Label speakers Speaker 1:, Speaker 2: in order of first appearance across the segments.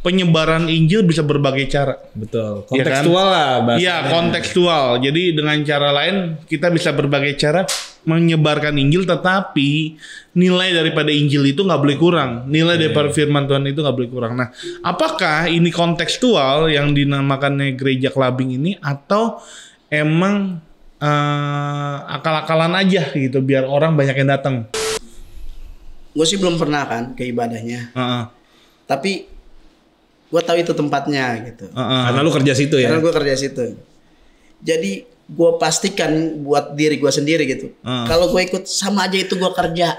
Speaker 1: penyebaran Injil bisa berbagai cara.
Speaker 2: Betul. Kontekstual lah bahasanya.
Speaker 1: Iya, kontekstual. Jadi dengan cara lain kita bisa berbagai cara menyebarkan Injil, tetapi nilai daripada Injil itu nggak boleh kurang. Nilai daripada firman Tuhan itu nggak boleh kurang. Nah, apakah ini kontekstual yang dinamakannya gereja clubbing ini, atau emang akal-akalan aja gitu biar orang banyak yang datang?
Speaker 3: Gue sih belum pernah kan ke ibadahnya. Tapi gue tahu itu tempatnya gitu.
Speaker 2: Karena lu kerja situ ya.
Speaker 3: Karena gue kerja situ. Jadi gue pastikan buat diri gue sendiri gitu. Kalau gue ikut sama aja itu gue kerja.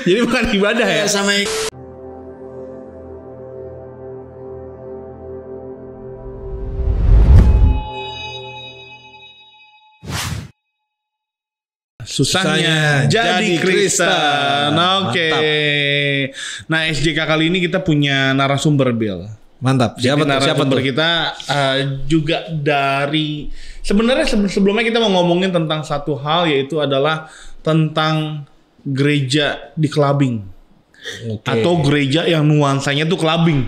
Speaker 1: Jadi bukan ibadah ya?
Speaker 3: Sama.
Speaker 1: Susahnya jadi Kristen. Oke. Nah, SJK kali ini kita punya narasumber, Bill.
Speaker 2: Mantap. Siapa
Speaker 1: narasumber kita juga dari, sebenarnya sebelumnya kita mau ngomongin tentang satu hal, yaitu adalah tentang gereja di clubbing. Atau gereja yang nuansanya tuh clubbing.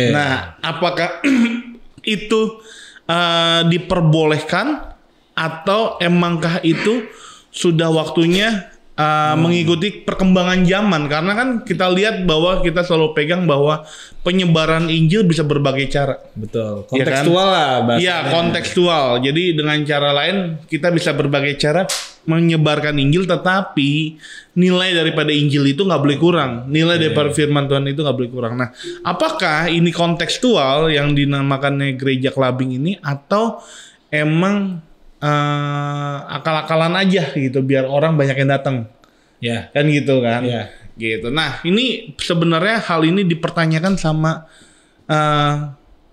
Speaker 1: Nah, apakah itu diperbolehkan, atau emangkah itu sudah waktunya mengikuti perkembangan zaman? Karena kan kita lihat bahwa kita selalu pegang bahwa penyebaran Injil bisa berbagai cara.
Speaker 2: Betul. Kontekstual lah bahasanya.
Speaker 1: Iya, kontekstual. Jadi dengan cara lain kita bisa berbagai cara menyebarkan Injil, tetapi nilai daripada Injil itu nggak boleh kurang. Nilai daripada firman Tuhan itu nggak boleh kurang. Nah, apakah ini kontekstual yang dinamakannya gereja clubbing ini, atau emang akal-akalan aja gitu biar orang banyak yang datang? Kan gitu kan? Gitu. Nah, ini sebenarnya hal ini dipertanyakan sama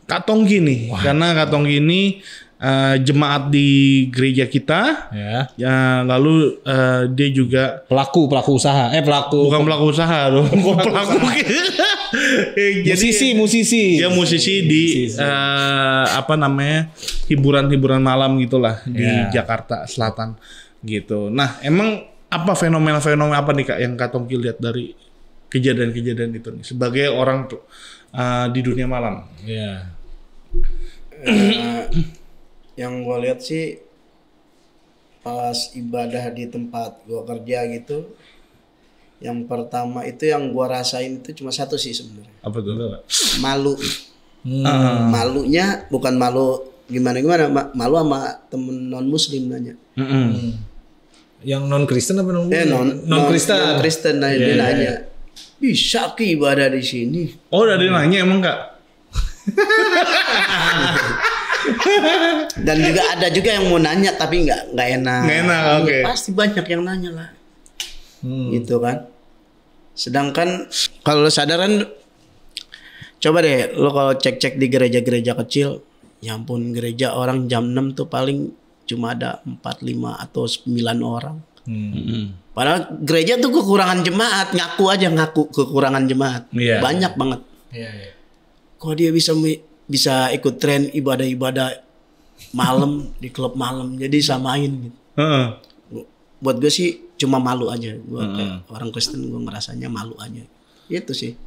Speaker 1: Kak Tongki nih. Karena Kak Tongki ini jemaat di gereja kita. Lalu dia juga
Speaker 2: pelaku usaha.
Speaker 1: Bukan pelaku usaha dong. Kok pelaku?
Speaker 2: musisi.
Speaker 1: Dia musisi di hiburan malam gitulah di Jakarta Selatan gitu. Nah, emang apa fenomena-fenomena apa nih Kak yang Kak Tongki lihat dari kejadian-kejadian itu nih sebagai orang di dunia malam?
Speaker 3: Yang gue lihat sih pas ibadah di tempat gue kerja gitu, yang pertama itu yang gue rasain itu cuma satu sih sebenarnya.
Speaker 1: Apa tuh?
Speaker 3: Malu. Malunya bukan malu gimana, malu sama temen non muslim nanya.
Speaker 2: Yang non Kristen apa non Kristen?
Speaker 3: Non Kristen dia nanya, bisa ki ibadah di sini?
Speaker 1: Oh, udah dia nanya emang Kak?
Speaker 3: Dan juga ada juga yang mau nanya tapi nggak enak. Pasti banyak yang nanya lah. Gitu kan. Sedangkan kalau sadaran, coba deh lo kalau cek-cek di gereja-gereja kecil, ya ampun, gereja orang jam 6 tuh paling cuma ada 4, 5 atau 9 orang. Padahal gereja tuh kekurangan jemaat, ngaku kekurangan jemaat. Banyak banget. Kok dia bisa ikut tren ibadah malam di klub malam, jadi samain gitu. Buat gue sih cuma malu aja. Gue kayak orang Kristen, gue ngerasanya malu aja. Itu sih.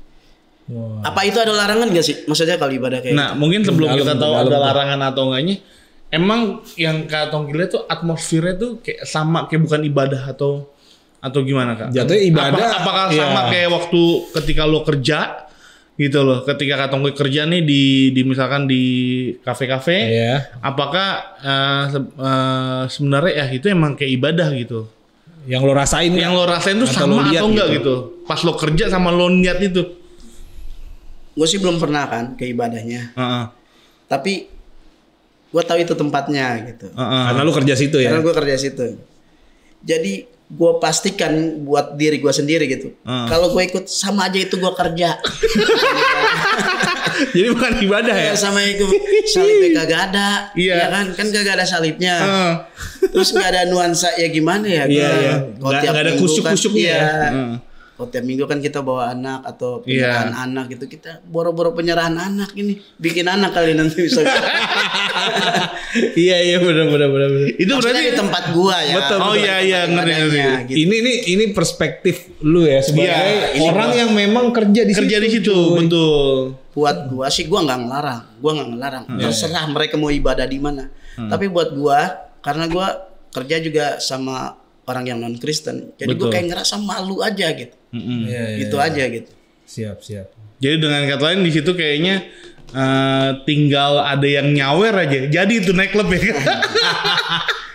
Speaker 3: Apa itu ada larangan gak sih? Maksudnya kalau ibadah kayak
Speaker 1: gitu? Mungkin sebelum kita tahu ada larangan atau enggaknya, emang yang Kak Tongki lihat tuh atmosfernya tuh kayak sama, kayak bukan ibadah atau gimana Kak?
Speaker 2: Jatuhnya ibadah.
Speaker 1: Apakah sama kayak waktu ketika lo kerja gitu loh, ketika Kak Tongki kerja nih di misalkan di kafe-kafe, apakah sebenarnya ya itu emang kayak ibadah gitu?
Speaker 2: Yang lo rasain
Speaker 1: tuh sama atau enggak gitu? Pas lo kerja sama lo niat itu?
Speaker 3: Gue sih belum pernah kan ke ibadahnya. Tapi gue tahu itu tempatnya gitu.
Speaker 2: Karena lu kerja situ ya?
Speaker 3: Karena gue kerja situ. Jadi gue pastikan buat diri gue sendiri gitu. Kalau gue ikut sama aja itu gue kerja.
Speaker 1: Jadi bukan ibadah ya?
Speaker 3: Sama itu salibnya kagak ada. Ya kan kagak ada salibnya. Terus nggak ada nuansa ya gimana ya?
Speaker 2: Nggak ada kusyuk-kusyuknya.
Speaker 3: Kalau tiap minggu kan kita bawa anak atau penyerahan anak gitu, kita boro-boro penyerahan anak ini, bikin anak kali nanti bisa.
Speaker 2: Iya benar.
Speaker 3: Itu berarti di tempat gua ya.
Speaker 1: Betul. Oh iya
Speaker 2: ngeri. Gitu. Ini perspektif lu ya sebagai orang yang memang kerja di situ.
Speaker 1: Betul.
Speaker 3: Buat gua sih gua nggak ngelarang. Terserah mereka mau ibadah di mana. Tapi buat gua, karena gua kerja juga sama orang yang non Kristen, jadi gue kayak ngerasa malu aja gitu. Gitu aja gitu.
Speaker 2: Siap.
Speaker 1: Jadi dengan kata lain di situ kayaknya tinggal ada yang nyawer aja. Jadi itu naik klub ya.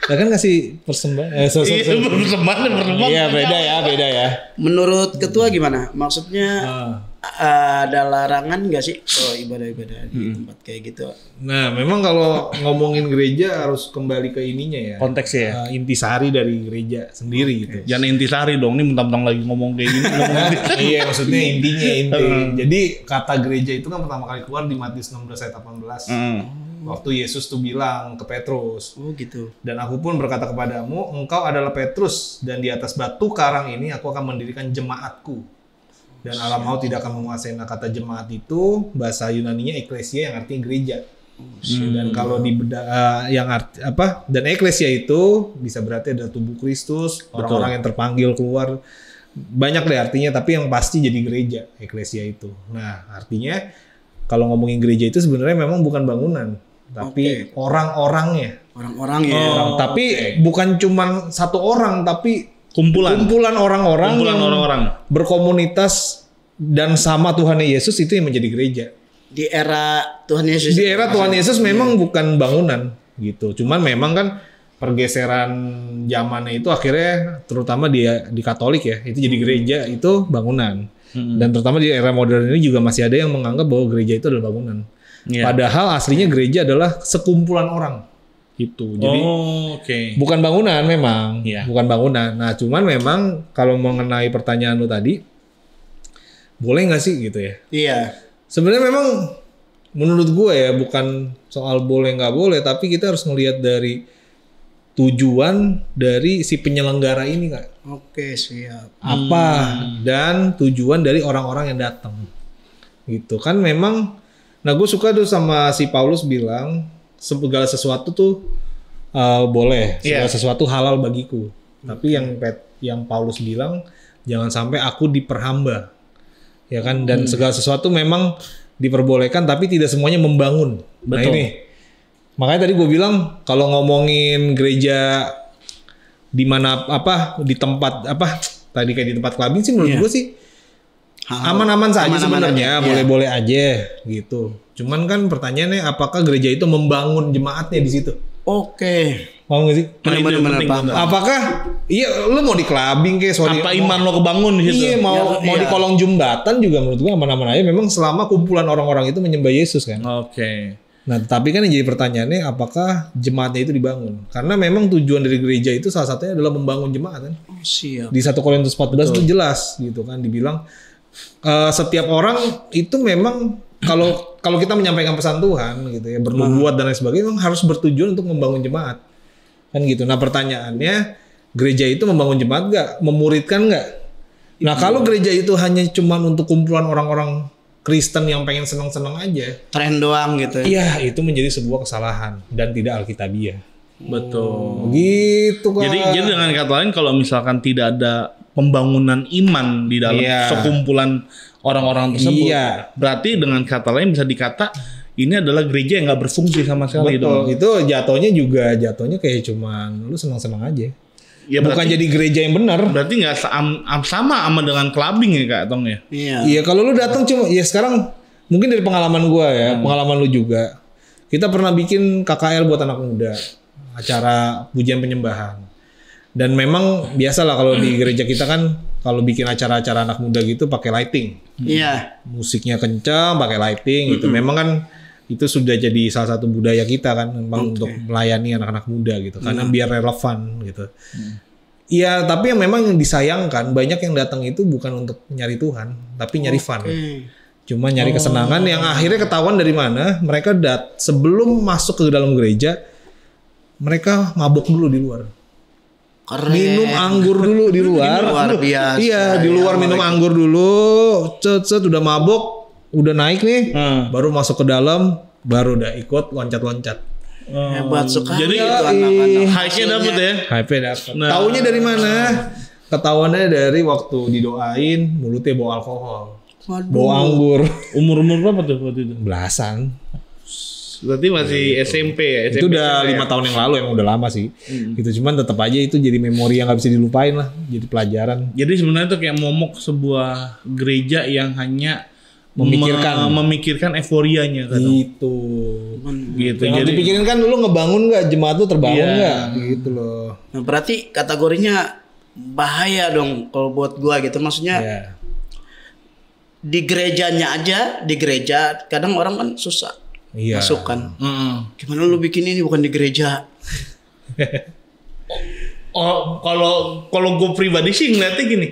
Speaker 2: Nah kan ngasih persembahan.
Speaker 1: Persembahan.
Speaker 2: Iya beda ya.
Speaker 3: Menurut ketua gimana? Maksudnya ada larangan nggak sih ibadah-ibadah di tempat kayak gitu?
Speaker 2: Nah memang kalau ngomongin gereja harus kembali ke ininya ya.
Speaker 1: Konteksnya ya.
Speaker 2: Intisari dari gereja sendiri gitu.
Speaker 1: Jangan intisari dong, ini mentang-mentang lagi ngomong kayak gini.
Speaker 2: Iya maksudnya inti. Jadi kata gereja itu kan pertama kali keluar di Matius 16 ayat 18. Waktu Yesus tuh bilang ke Petrus.
Speaker 3: Oh gitu.
Speaker 2: Dan aku pun berkata kepadamu, engkau adalah Petrus, dan di atas batu karang ini aku akan mendirikan jemaatku. Dan alam maut tidak akan menguasai. Nah kata jemaat itu bahasa Yunaninya eklesia yang artinya gereja. Dan kalau di dan eklesia itu bisa berarti ada tubuh Kristus, orang-orang yang terpanggil keluar, banyak deh artinya. Tapi yang pasti jadi gereja eklesia itu. Nah artinya kalau ngomongin gereja itu sebenarnya memang bukan bangunan, tapi orang-orangnya.
Speaker 3: Orang-orangnya.
Speaker 2: Tapi bukan cuma satu orang, tapi kumpulan orang-orang berkomunitas dan sama Tuhan Yesus, itu yang menjadi gereja.
Speaker 3: Di era Tuhan Yesus.
Speaker 2: Di era Tuhan Yesus memang bukan bangunan gitu. Cuman memang kan pergeseran zamannya itu akhirnya terutama di Katolik ya, itu jadi gereja itu bangunan. Dan terutama di era modern ini juga masih ada yang menganggap bahwa gereja itu adalah bangunan. Padahal aslinya gereja adalah sekumpulan orang. Gitu. Jadi bukan bangunan memang, bukan bangunan. Nah, cuman memang kalau mengenai pertanyaan lu tadi, boleh nggak sih gitu ya?
Speaker 3: Iya.
Speaker 2: Sebenarnya memang menurut gue ya bukan soal boleh nggak boleh, tapi kita harus ngelihat dari tujuan dari si penyelenggara ini Kak.
Speaker 3: Oke, siap.
Speaker 2: Apa dan tujuan dari orang-orang yang datang. Gitu kan memang. Nah, gue suka tuh sama si Paulus bilang segala sesuatu tuh boleh, segala sesuatu halal bagiku. Tapi yang Paulus bilang jangan sampai aku diperhamba, ya kan? Dan segala sesuatu memang diperbolehkan, tapi tidak semuanya membangun. Betul. Nah ini, makanya tadi gue bilang kalau ngomongin gereja di mana di tempat tadi kayak di tempat clubbing sih menurut gue sih aman-aman saja sebenarnya, boleh-boleh aja gitu. Cuman kan pertanyaannya apakah gereja itu membangun jemaatnya di situ?
Speaker 3: Oke.
Speaker 2: Mau nggak sih?
Speaker 3: Benar-benar.
Speaker 2: Apakah lu mau di clubbing kayak
Speaker 1: apa iman lo kebangun di situ?
Speaker 2: Iya, mau di kolong jembatan juga menurut gua aman-aman aja. Memang selama kumpulan orang-orang itu menyembah Yesus kan.
Speaker 1: Oke.
Speaker 2: Nah, tapi kan yang jadi pertanyaannya apakah jemaatnya itu dibangun? Karena memang tujuan dari gereja itu salah satunya adalah membangun jemaat kan.
Speaker 3: Oh, siap.
Speaker 2: Di 1 Korintus 14 itu jelas gitu kan, dibilang setiap orang itu memang kalau kita menyampaikan pesan Tuhan gitu ya, bernubuat dan lain sebagainya, memang harus bertujuan untuk membangun jemaat kan gitu. Nah pertanyaannya, gereja itu membangun jemaat nggak, memuridkan nggak? Nah kalau gereja itu hanya cuma untuk kumpulan orang-orang Kristen yang pengen senang-senang aja,
Speaker 3: tren doang gitu.
Speaker 2: Iya, itu menjadi sebuah kesalahan dan tidak alkitabiah.
Speaker 1: Betul.
Speaker 2: Gitu kan.
Speaker 1: Jadi dengan kata lain, kalau misalkan tidak ada pembangunan iman di dalam sekumpulan orang-orang tersebut, berarti dengan kata lain bisa dikata ini adalah gereja yang nggak berfungsi sama sekali.
Speaker 2: Betul. Itu jatuhnya kayak cuman lu senang-senang aja. Ya, bukan jadi gereja yang benar.
Speaker 1: Berarti nggak sama dengan clubbing ya Kak Tong ya?
Speaker 2: Iya, kalau lu datang cuma ya sekarang mungkin dari pengalaman gua ya, pengalaman lu juga. Kita pernah bikin KKL buat anak muda, acara pujian penyembahan. Dan memang biasalah kalau di gereja kita kan kalau bikin acara-acara anak muda gitu pakai lighting.
Speaker 3: Iya.
Speaker 2: Musiknya kencang, pakai lighting gitu. Memang kan itu sudah jadi salah satu budaya kita kan memang untuk melayani anak-anak muda gitu. Karena biar relevan gitu. Iya, tapi yang memang disayangkan banyak yang datang itu bukan untuk nyari Tuhan, tapi nyari fun. Cuma nyari kesenangan yang akhirnya ketahuan dari mana? Mereka sebelum masuk ke dalam gereja, mereka mabuk dulu di luar.
Speaker 3: Keren.
Speaker 2: Minum anggur dulu di luar.
Speaker 3: Luar biasa.
Speaker 2: Iya, di luar minum anggur dulu. Cet udah mabok, udah naik nih. Baru masuk ke dalam, baru udah ikut loncat-loncat.
Speaker 3: Hebat sekali.
Speaker 1: Jadi
Speaker 3: itu anak-anak.
Speaker 1: hype-nya dapet ya.
Speaker 2: Hype-nya dapet. Taunya dari mana? Ketahuannya dari waktu didoain mulutnya bawa alkohol.
Speaker 3: Waduh.
Speaker 2: Bawa anggur.
Speaker 1: Umur berapa tuh waktu itu?
Speaker 2: Belasan.
Speaker 1: Berarti masih SMP ya?
Speaker 2: Itu udah 5 tahun yang lalu, emang udah lama sih. Gitu, cuman tetap aja itu jadi memori yang gak bisa dilupain lah. Jadi pelajaran.
Speaker 1: Jadi sebenarnya itu kayak momok sebuah gereja yang hanya memikirkan euforianya kan.
Speaker 2: Gitu.
Speaker 1: Gitu.
Speaker 2: Yang
Speaker 1: Jadi
Speaker 2: dipikirin kan lu ngebangun gak? Jemaat lu terbangun gak? Gitu loh.
Speaker 3: Nah, berarti kategorinya bahaya dong kalau buat gua gitu. Maksudnya di gerejanya aja, di gereja kadang orang kan susah masuk kan. Gimana lu bikin ini bukan di gereja?
Speaker 1: kalau gue pribadi sih ngeliatnya gini.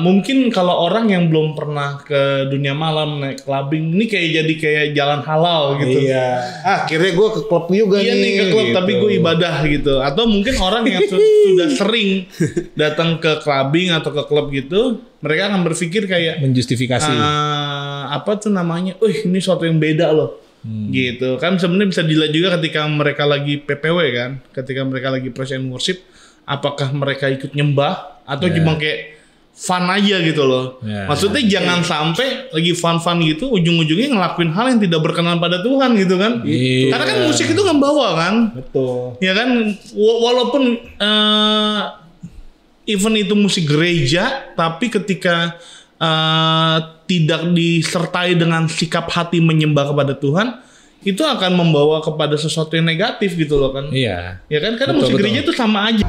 Speaker 1: Mungkin kalau orang yang belum pernah ke dunia malam naik clubbing ini kayak jalan halal gitu.
Speaker 2: Iya. Akhirnya gue ke klub juga
Speaker 1: iya
Speaker 2: nih.
Speaker 1: Iya nih ke klub gitu. Tapi gue ibadah gitu. Atau mungkin orang yang sudah sering datang ke clubbing atau ke klub gitu, mereka akan berpikir kayak
Speaker 2: menjustifikasi.
Speaker 1: Apa tuh namanya? Ini suatu yang beda loh. Gitu kan sebenarnya bisa dilihat juga ketika mereka lagi PPW kan, ketika mereka lagi praise and worship, apakah mereka ikut nyembah atau cuma kayak fun aja gitu loh. Maksudnya jangan sampai lagi fun-fun gitu ujung-ujungnya ngelakuin hal yang tidak berkenan pada Tuhan gitu kan. Karena kan musik itu kan bawa kan.
Speaker 2: Betul.
Speaker 1: Ya kan walaupun even itu musik gereja, tapi ketika tidak disertai dengan sikap hati menyembah kepada Tuhan, itu akan membawa kepada sesuatu yang negatif gitu loh kan.
Speaker 2: Iya.
Speaker 1: Ya kan karena musik gereja itu sama aja.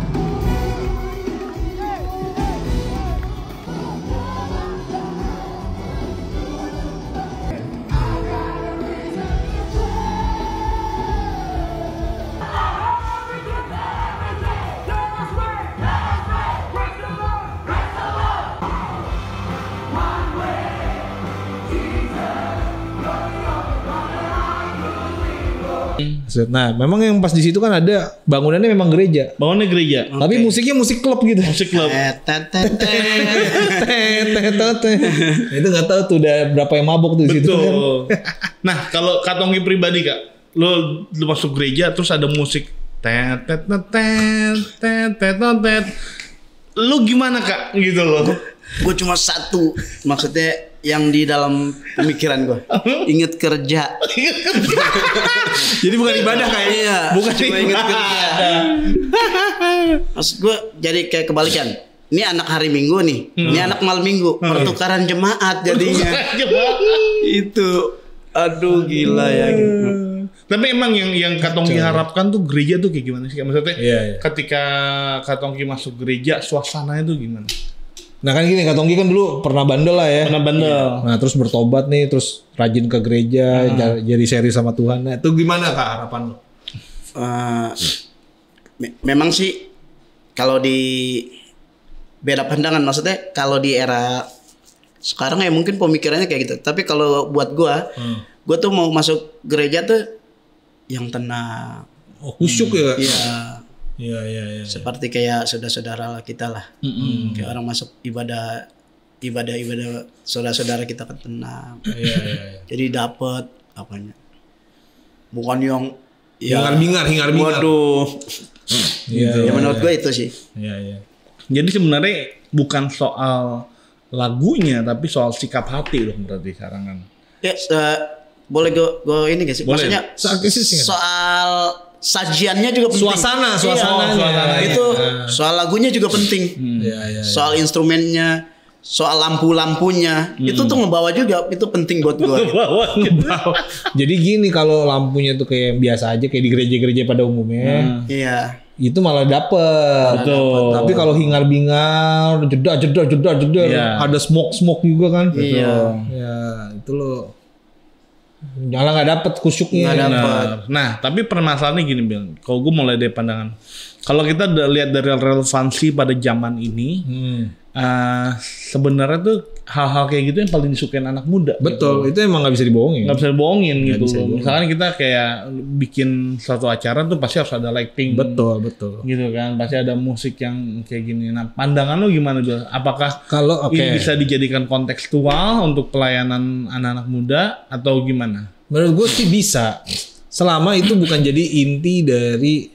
Speaker 2: Nah, memang yang pas di situ kan ada bangunannya memang gereja.
Speaker 1: Bangunnya gereja.
Speaker 2: Tapi musiknya musik klub gitu.
Speaker 1: Musik klub.
Speaker 2: Itu nggak tahu tuh udah berapa yang mabok tuh di situ kan.
Speaker 1: Nah, kalau Kak Tongki pribadi Kak, lu masuk gereja terus ada musik lu gimana Kak gitu loh?
Speaker 3: Gue cuma satu, maksudnya yang di dalam pemikiran gue, inget kerja.
Speaker 2: Jadi bukan ibadah kayaknya.
Speaker 3: Iya,
Speaker 2: bukan
Speaker 3: cuma inget kerja. Maksud gue jadi kayak kebalikan. Ini anak hari Minggu nih, ini anak malam Minggu, pertukaran jemaat jadinya. Itu, aduh gila ya. Gitu.
Speaker 1: Tapi emang yang Kak Tongki harapkan tuh gereja tuh kayak gimana sih? Maksudnya ketika Kak Tongki masuk gereja, suasananya tuh gimana?
Speaker 2: Nah kan gini, Kak Tongki kan dulu pernah bandel lah ya.
Speaker 1: Pernah bandel.
Speaker 2: Nah terus bertobat nih, terus rajin ke gereja, jadi seri sama Tuhan. Nah itu gimana Kak harapan lo?
Speaker 3: Memang sih kalau di beda pandangan, maksudnya kalau di era sekarang ya mungkin pemikirannya kayak gitu. Tapi kalau buat gue tuh mau masuk gereja tuh yang tenang.
Speaker 2: Oh khusyuk ya?
Speaker 3: Iya. Iya. Seperti kayak saudara-saudara kita lah. Kayak orang masuk ibadah saudara-saudara kita kan tenang. Iya. Jadi dapat apanya? Bukan yang
Speaker 2: hingar-bingar.
Speaker 3: Waduh.
Speaker 2: Iya.
Speaker 3: Menurut gue itu sih.
Speaker 2: Iya.
Speaker 1: Jadi sebenarnya bukan soal lagunya tapi soal sikap hati loh berarti sekarang kan.
Speaker 3: Ya, boleh gue ini gak sih?
Speaker 1: Boleh.
Speaker 3: Maksudnya soal sajiannya juga penting.
Speaker 2: Suasananya.
Speaker 3: Itu soal lagunya juga penting. Soal instrumennya, soal lampu-lampunya, itu tuh ngebawa juga, itu penting buat gue.
Speaker 2: Jadi gini, kalau lampunya tuh kayak biasa aja kayak di gereja-gereja pada umumnya.
Speaker 3: Iya.
Speaker 2: Itu malah dapet. Tapi kalau hingar-bingar, jeda, ada smoke juga kan.
Speaker 3: Iya.
Speaker 2: Ya, itu loh. Malah nggak dapet kusyuknya.
Speaker 3: Nggak dapet.
Speaker 1: Nah, tapi permasalahannya gini Bill. Kalau gue mulai dari pandangan Kalau kita lihat dari relevansi pada zaman ini, sebenarnya tuh hal-hal kayak gitu yang paling disukain anak muda.
Speaker 2: Betul, gitu. Itu emang nggak bisa dibohongin.
Speaker 1: Nggak bisa dibohongin gitu. Misalkan kita kayak bikin suatu acara tuh pasti harus ada lighting.
Speaker 2: Betul.
Speaker 1: Gitu kan, pasti ada musik yang kayak gini. Nah, pandangan lo gimana Jul? Apakah ini bisa dijadikan kontekstual untuk pelayanan anak-anak muda atau gimana?
Speaker 2: Menurut gue sih bisa, selama itu bukan jadi inti dari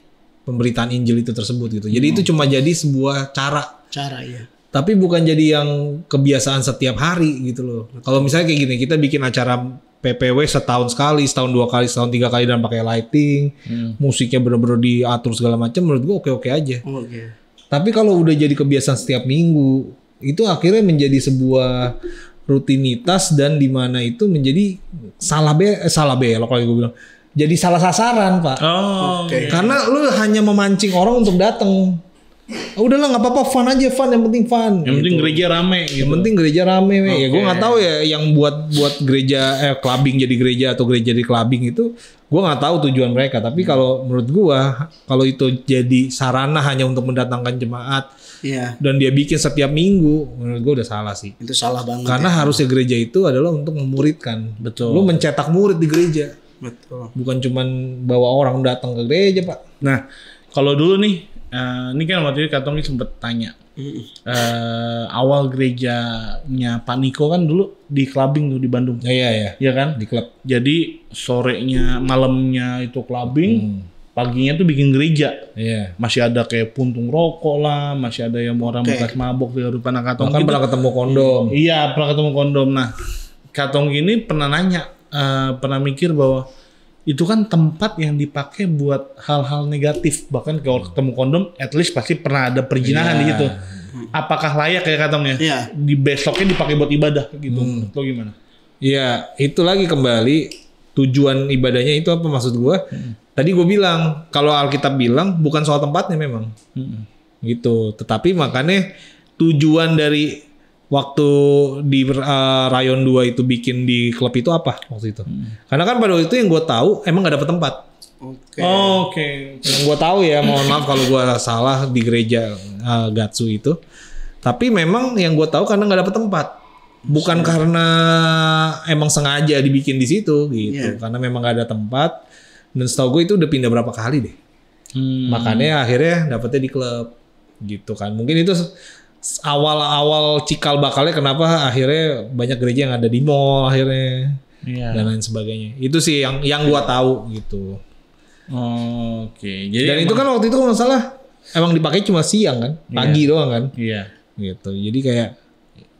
Speaker 2: pemberitaan Injil itu tersebut gitu. Jadi itu cuma jadi sebuah cara
Speaker 3: ya.
Speaker 2: Tapi bukan jadi yang kebiasaan setiap hari gitu loh. Kalau misalnya kayak gini, kita bikin acara PPW setahun sekali, setahun 2 kali, setahun 3 kali dan pakai lighting, musiknya bener-bener diatur segala macam, menurut gua oke-oke aja. Tapi kalau udah jadi kebiasaan setiap minggu, itu akhirnya menjadi sebuah rutinitas dan di mana itu menjadi salah belok kalau gue bilang. Jadi salah sasaran, Pak. Karena lu hanya memancing orang untuk datang. Udahlah nggak apa-apa, fun aja, yang penting fun.
Speaker 1: Yang penting gereja rame. Gitu.
Speaker 2: Yang penting gereja rame. Ya gue nggak tahu ya yang buat gereja clubbing jadi gereja atau gereja jadi clubbing itu, gue nggak tahu tujuan mereka. Tapi kalau menurut gue, kalau itu jadi sarana hanya untuk mendatangkan jemaat, dan dia bikin setiap minggu, menurut gue udah salah sih.
Speaker 3: Itu salah banget.
Speaker 2: Karena harusnya gereja itu adalah untuk memuridkan.
Speaker 1: Betul.
Speaker 2: Lu mencetak murid di gereja.
Speaker 3: Betul.
Speaker 2: Bukan cuman bawa orang datang ke gereja, Pak.
Speaker 1: Nah, kalau dulu nih, ini kan waktu itu Katong sempet tanya. Awal gerejanya Pak Niko kan dulu di clubbing tuh di Bandung.
Speaker 2: Iya.
Speaker 1: Iya kan?
Speaker 2: Di klub.
Speaker 1: Jadi sorenya, malamnya itu clubbing, paginya tuh bikin gereja.
Speaker 2: Iya.
Speaker 1: Masih ada kayak puntung rokok lah, masih ada yang orang bekas mabok di depan Katong.
Speaker 2: Kan pernah ketemu kondom.
Speaker 1: Iya, pernah ketemu kondom. Nah, Katong ini pernah nanya, pernah mikir bahwa itu kan tempat yang dipakai buat hal-hal negatif. Bahkan kalau ketemu kondom, at least pasti pernah ada perjinahan di situ. Apakah layak kayak Katongnya? Di besoknya dipakai buat ibadah gitu. Lo gimana?
Speaker 2: Iya, itu lagi kembali tujuan ibadahnya itu apa maksud gua? Tadi gue bilang, kalau Alkitab bilang bukan soal tempatnya memang. Gitu. Tetapi makanya tujuan dari waktu di Rayon 2 itu bikin di klub itu apa waktu itu? Karena kan pada waktu itu yang gue tahu emang gak dapet tempat.
Speaker 1: Oke.
Speaker 2: Yang gue tahu ya, mohon maaf kalau gue salah di gereja Gatsu itu. Tapi memang yang gue tahu karena gak dapet tempat. Bukan karena emang sengaja dibikin di situ gitu. Karena memang gak ada tempat. Dan setahu gue itu udah pindah berapa kali deh. Makanya akhirnya dapetnya di klub gitu kan. Mungkin itu awal cikal bakalnya kenapa akhirnya banyak gereja yang ada di mall akhirnya dan lain sebagainya. Itu sih yang gua tahu gitu. Jadi dan itu kan waktu itu kalau nggak salah emang dipakai cuma siang kan, pagi doang kan. Iya. Gitu. Jadi kayak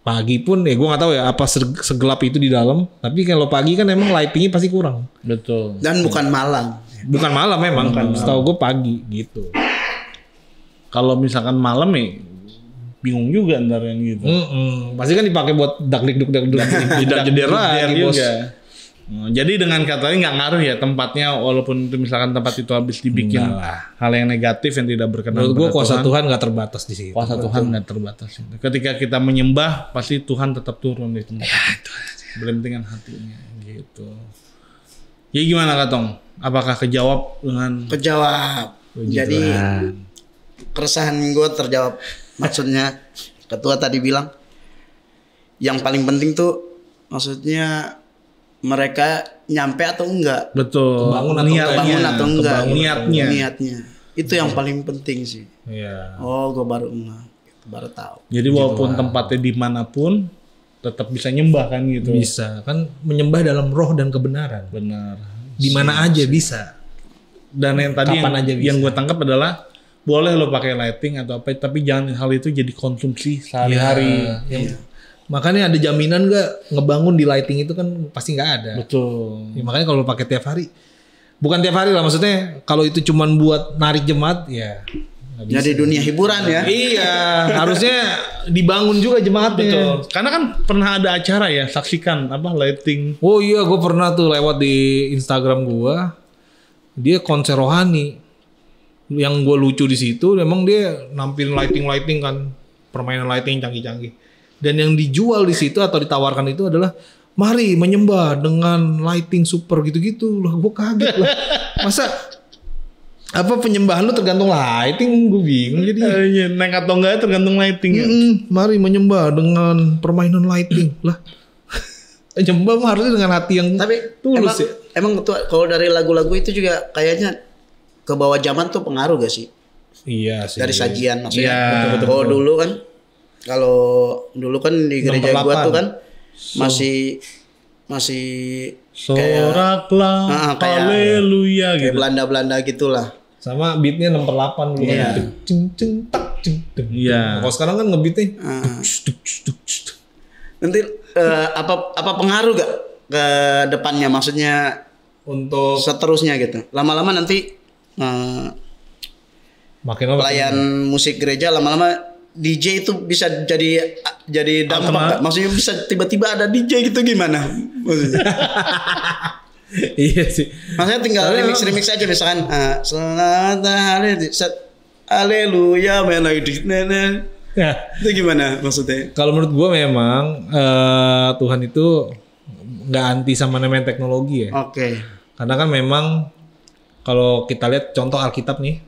Speaker 2: pagi pun gua nggak tahu ya apa segelap itu di dalam. Tapi kalau pagi kan emang lightingnya pasti kurang.
Speaker 1: Betul.
Speaker 3: Dan bukan malam.
Speaker 2: Bukan malam memang. Setahu gua pagi gitu. Kalau misalkan malam bingung juga ntar yang gitu. Pasti kan dipakai buat dakdikduk jendela juga. Jadi dengan katanya nggak ngaruh ya tempatnya, walaupun itu misalkan tempat itu habis dibikin hal yang negatif yang tidak berkenan. Menurut gue kuasa Tuhan nggak terbatas di situ.
Speaker 1: Kuasa Tuhan nggak terbatas. Ketika kita menyembah pasti Tuhan tetap turun di tempat. Itu berhenti dengan hatinya gitu. Ya gimana Katong? Apakah kejawab dengan?
Speaker 3: Kejawab. Jadi keresahan gue terjawab. Maksudnya ketua tadi bilang yang paling penting tuh maksudnya mereka nyampe atau enggak.
Speaker 1: Betul.
Speaker 3: Kebangun atau enggak.
Speaker 1: Niatnya.
Speaker 3: Itu yang paling penting sih.
Speaker 2: Iya.
Speaker 3: Oh, gue baru tahu.
Speaker 1: Jadi walaupun tempatnya dimanapun tetap bisa nyembah kan gitu.
Speaker 2: Bisa kan menyembah dalam roh dan kebenaran.
Speaker 1: Benar.
Speaker 2: Di mana aja bisa.
Speaker 1: Dan yang tadi yang gue tangkap adalah boleh lo pakai lighting atau apa, tapi jangan hal itu jadi konsumsi sehari-hari.
Speaker 2: Makanya ada jaminan nggak ngebangun di lighting itu kan pasti nggak ada.
Speaker 1: Betul.
Speaker 2: Ya, makanya kalau pakai tiap hari, bukan tiap hari lah maksudnya. Kalau itu cuman buat narik jemaat, ya.
Speaker 3: Jadi dunia hiburan ya.
Speaker 2: Iya, harusnya dibangun juga jemaatnya.
Speaker 1: Betul. Karena kan pernah ada acara ya, saksikan apa lighting.
Speaker 2: Oh iya, gue pernah tuh lewat di Instagram gue. Dia konser rohani. Yang gue lucu di situ, memang dia nampilin lighting kan, permainan lighting canggih-canggih. Dan yang dijual di situ atau ditawarkan itu adalah mari menyembah dengan lighting super gitu-gitu. Lah gue kaget lah. Masa Apa penyembahan lu tergantung lighting, gue bingung jadi.
Speaker 1: Naik atau enggak tergantung lighting.
Speaker 2: Mari menyembah dengan permainan lighting lah. Menyembah mah harusnya dengan hati yang tulus ya.
Speaker 3: Emang tuh kalau dari lagu-lagu itu juga kayaknya ke bawah zaman tuh pengaruh gak sih?
Speaker 2: Iya sih.
Speaker 3: Dari sajian maksudnya.
Speaker 1: Iya.
Speaker 3: Betul. Kalau dulu kan di gereja gua tuh kan masih
Speaker 1: soraklah haleluya
Speaker 3: gitu.
Speaker 1: gitu.
Speaker 3: Belanda gitulah.
Speaker 2: Sama beatnya 6/8 dulu kan.
Speaker 1: Iya.
Speaker 2: Kalau sekarang kan ngebeatnya.
Speaker 3: Nanti apa pengaruh gak ke depannya, maksudnya
Speaker 2: untuk
Speaker 3: seterusnya gitu. Lama-lama nanti
Speaker 2: makin
Speaker 3: pelayan musik gereja lama-lama DJ itu bisa jadi dampak gak? Maksudnya bisa tiba-tiba ada DJ gitu gimana? Maksudnya.
Speaker 2: Iya sih.
Speaker 3: Maksudnya tinggal remix aja misalkan selamat haleluya melodi.
Speaker 2: Ya.
Speaker 3: Itu gimana maksudnya?
Speaker 2: Kalau menurut gue memang Tuhan itu nggak anti sama namanya teknologi ya.
Speaker 3: Oke.
Speaker 2: Karena kan memang kalau kita lihat contoh Alkitab nih,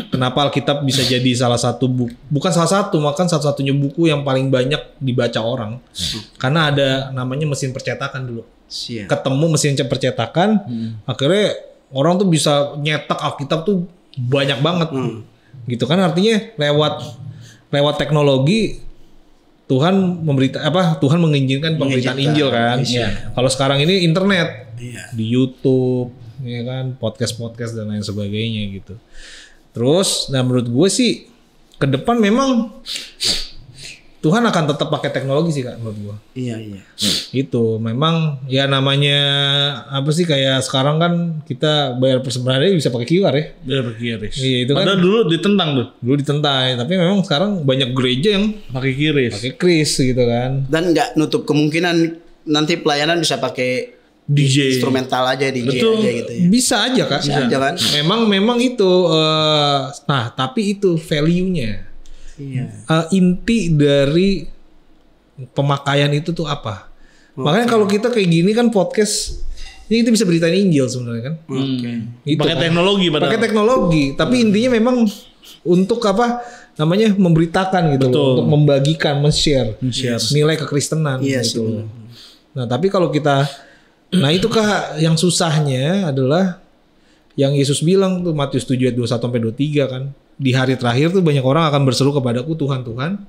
Speaker 2: kenapa Alkitab bisa jadi salah satu buku, bukan salah satu, bahkan satu-satunya buku yang paling banyak dibaca orang. Karena ada namanya mesin percetakan dulu. Ketemu mesin percetakan, akhirnya orang tuh bisa nyetak Alkitab tuh banyak banget. Gitu kan, artinya lewat teknologi Tuhan Tuhan mengizinkan pemberitaan Injil kan. Kalau sekarang ini internet, di YouTube, ya kan, podcast dan lain sebagainya gitu. Terus, nah menurut gue sih ke depan memang Tuhan akan tetap pakai teknologi sih Kak, menurut gue.
Speaker 3: Iya.
Speaker 2: Gitu, memang ya namanya apa sih, kayak sekarang kan kita bayar persembahan bisa pakai QR ya.
Speaker 1: Bayar pakai QR.
Speaker 2: Iya itu kan.
Speaker 1: Padahal dulu ditentang tuh.
Speaker 2: Dulu ditentang, tapi memang sekarang banyak gereja yang
Speaker 1: pakai QRIS.
Speaker 2: Pakai QRIS gitu kan.
Speaker 3: Dan nggak nutup kemungkinan nanti pelayanan bisa pakai
Speaker 1: DJ
Speaker 3: instrumental aja, DJ
Speaker 2: betul,
Speaker 3: aja gitu ya.
Speaker 2: Bisa aja Kak.
Speaker 3: Bisa aja kan.
Speaker 2: Memang itu nah tapi itu value-nya.
Speaker 3: Iya.
Speaker 2: Inti dari pemakaian itu tuh apa? Makanya kalau kita kayak gini kan podcast, ini kita bisa beritain Injil sebenarnya kan.
Speaker 1: Gitu, pakai kan? Pakai
Speaker 2: teknologi, tapi intinya memang untuk apa namanya, memberitakan gitu loh, untuk membagikan, men-share nilai kekristenan gitu. Nah, tapi kalau kita itu Kak, yang susahnya adalah yang Yesus bilang tuh Matius 7 ayat 21 sampai 23 kan. Di hari terakhir tuh banyak orang akan berseru kepadaku, Tuhan, Tuhan.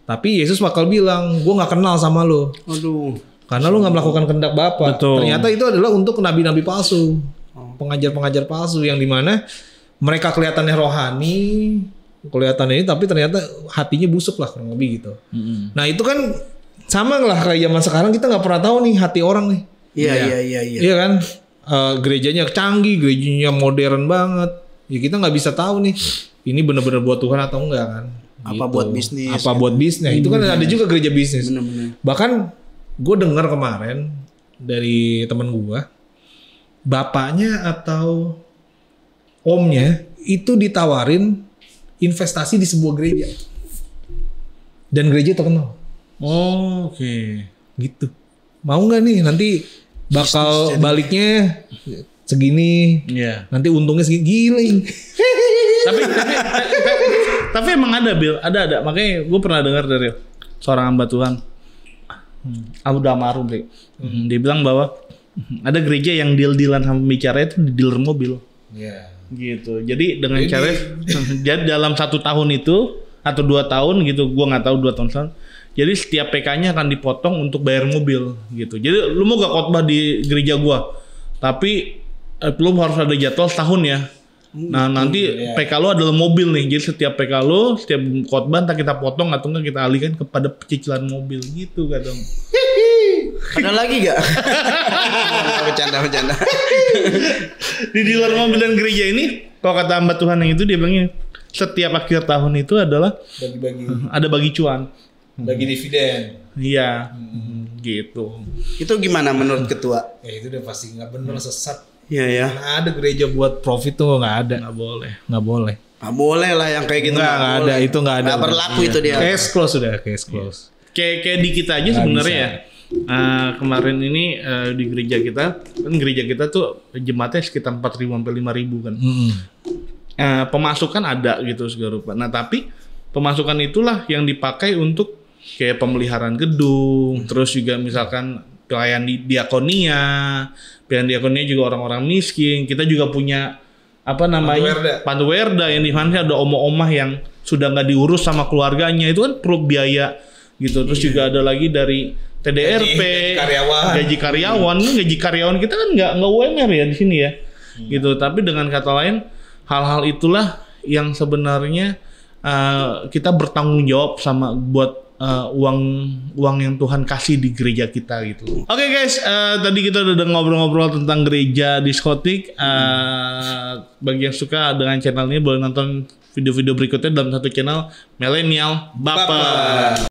Speaker 2: Tapi Yesus bakal bilang, gue gak kenal sama lo. Karena lo gak melakukan kehendak Bapa. Ternyata itu adalah untuk nabi-nabi palsu. Pengajar-pengajar palsu yang dimana mereka kelihatannya rohani, kelihatannya ini, tapi ternyata hatinya busuk lah, kurang lebih gitu. Nah itu kan sama lah kayak zaman sekarang, kita gak pernah tahu nih hati orang nih. Iya kan? Gerejanya canggih, gerejanya modern banget. Ya kita nggak bisa tahu nih ini benar-benar buat Tuhan atau enggak kan.
Speaker 3: Apa
Speaker 2: gitu.
Speaker 3: buat bisnis.
Speaker 2: Apa buat bisnis. Itu kan ada juga gereja bisnis.
Speaker 3: Bener-bener.
Speaker 2: Bahkan gue dengar kemarin dari teman gue, bapaknya atau omnya itu ditawarin investasi di sebuah gereja. Dan gereja terkenal.
Speaker 1: Oke.
Speaker 2: Gitu. Mau nggak nih nanti bakal baliknya segini, nanti untungnya segini, giling.
Speaker 1: tapi emang ada Bill, ada. Makanya gue pernah dengar dari seorang hamba Tuhan, udah almarhum deh. Dia bilang bahwa ada gereja yang deal-dealan sama bicara itu di dealer mobil. Gitu. Jadi dengan cara jadi dalam 1 tahun itu atau 2 tahun gitu, gue nggak tahu 2 tahun. Jadi setiap PK-nya akan dipotong untuk bayar mobil gitu. Jadi lu mau gak khotbah di gereja gue, tapi lu harus ada jadwal setahun ya. Nah nanti PK lu adalah mobil nih. Jadi setiap PK lu, setiap khotbah entah kita potong atau enggak kita alihkan kepada cicilan mobil gitu kan dong.
Speaker 3: Ada lagi gak? Bercanda.
Speaker 1: Di dealer mobil dan gereja ini, kalau kata hamba Tuhan yang itu, dia bilangnya setiap akhir tahun itu adalah ada bagi cuan,
Speaker 2: bagi dividen.
Speaker 1: Iya, gitu.
Speaker 3: Itu gimana menurut ketua?
Speaker 2: Itu udah pasti nggak benar, sesat.
Speaker 3: Iya.
Speaker 2: Nah, ada gereja buat profit tuh nggak ada. Nggak boleh.
Speaker 3: Nggak boleh lah yang kayak gitu.
Speaker 2: Nggak ada, itu nggak ada.
Speaker 3: Nggak berlaku itu dia.
Speaker 2: Case close sudah, case close.
Speaker 1: Kayak di kita aja sebenarnya ya. Kemarin ini di gereja kita tuh jemaatnya sekitar 4.000 sampai 5.000 kan. pemasukan ada gitu segala rupa. Nah tapi pemasukan itulah yang dipakai untuk kayak pemeliharaan gedung, terus juga misalkan pelayan diakonia juga orang-orang miskin. Kita juga punya apa namanya Pantuwerda yang di mana ada omah-omah yang sudah nggak diurus sama keluarganya, itu kan perlu biaya gitu. Terus juga ada lagi dari TDRP, gaji karyawan kita kan nggak UMR ya di sini ya, gitu. Tapi dengan kata lain, hal-hal itulah yang sebenarnya kita bertanggung jawab sama buat uang yang Tuhan kasih di gereja kita gitu. Oke guys, tadi kita udah ngobrol-ngobrol tentang gereja diskotik. Bagi yang suka dengan channel ini boleh nonton video-video berikutnya dalam satu channel Millennial Baper.